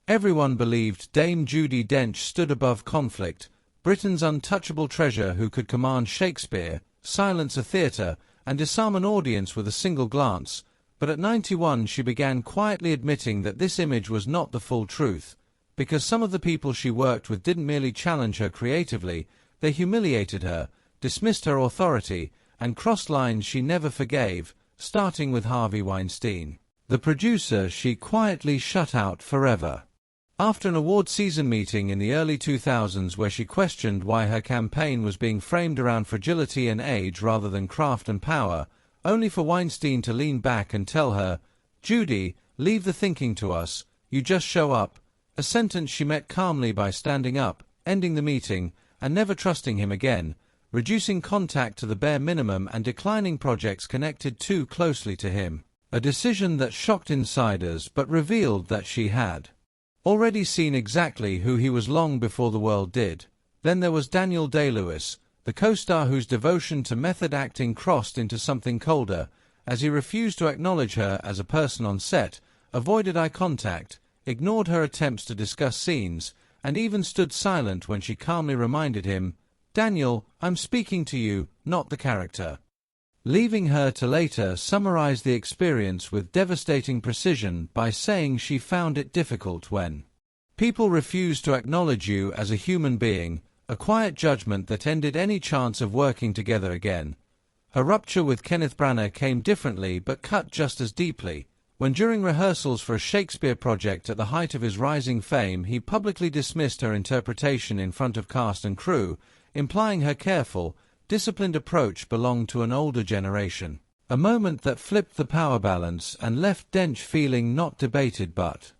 Everyone believed Dame Judi Dench stood above conflict, Britain's untouchable treasure who could command Shakespeare, silence a theatre, and disarm an audience with a single glance, but at 91 she began quietly admitting that this image was not the full truth, because some of the people she worked with didn't merely challenge her creatively, they humiliated her, dismissed her authority, and crossed lines she never forgave, starting with Harvey Weinstein, the producer she quietly shut out forever. After an award season meeting in the early 2000s where she questioned why her campaign was being framed around fragility and age rather than craft and power, only for Weinstein to lean back and tell her, "Judi, leave the thinking to us, you just show up," a sentence she met calmly by standing up, ending the meeting, and never trusting him again, reducing contact to the bare minimum and declining projects connected too closely to him. A decision that shocked insiders but revealed that she had already seen exactly who he was long before the world did. Then there was Daniel Day-Lewis, the co-star whose devotion to method acting crossed into something colder, as he refused to acknowledge her as a person on set, avoided eye contact, ignored her attempts to discuss scenes, and even stood silent when she calmly reminded him, "Daniel, I'm speaking to you, not the character," leaving her to later summarize the experience with devastating precision by saying she found it difficult when people refused to acknowledge you as a human being, a quiet judgment that ended any chance of working together again. Her rupture with Kenneth Branagh came differently but cut just as deeply, when during rehearsals for a Shakespeare project at the height of his rising fame he publicly dismissed her interpretation in front of cast and crew, implying her careful, disciplined approach belonged to an older generation. A moment that flipped the power balance and left Dench feeling not debated but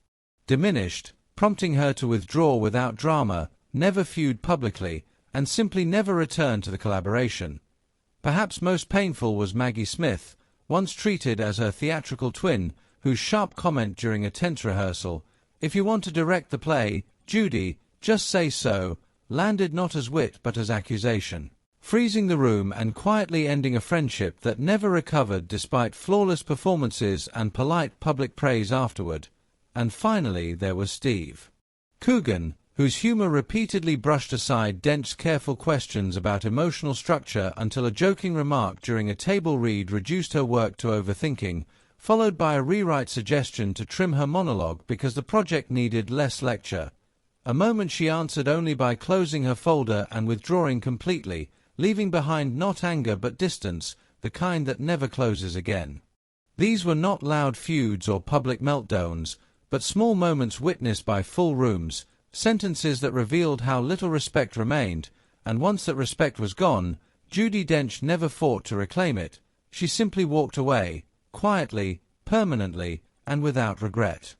diminished, prompting her to withdraw without drama, never feud publicly, and simply never return to the collaboration. Perhaps most painful was Maggie Smith, once treated as her theatrical twin, whose sharp comment during a tense rehearsal, "If you want to direct the play, Judi, just say so," landed not as wit but as accusation, freezing the room and quietly ending a friendship that never recovered despite flawless performances and polite public praise afterward. And finally there was Steve Coogan, whose humor repeatedly brushed aside Dench's careful questions about emotional structure until a joking remark during a table read reduced her work to overthinking, followed by a rewrite suggestion to trim her monologue because the project needed less lecture. A moment she answered only by closing her folder and withdrawing completely, leaving behind not anger but distance, the kind that never closes again. These were not loud feuds or public meltdowns, but small moments witnessed by full rooms, sentences that revealed how little respect remained, and once that respect was gone, Judi Dench never fought to reclaim it. She simply walked away, quietly, permanently, and without regret.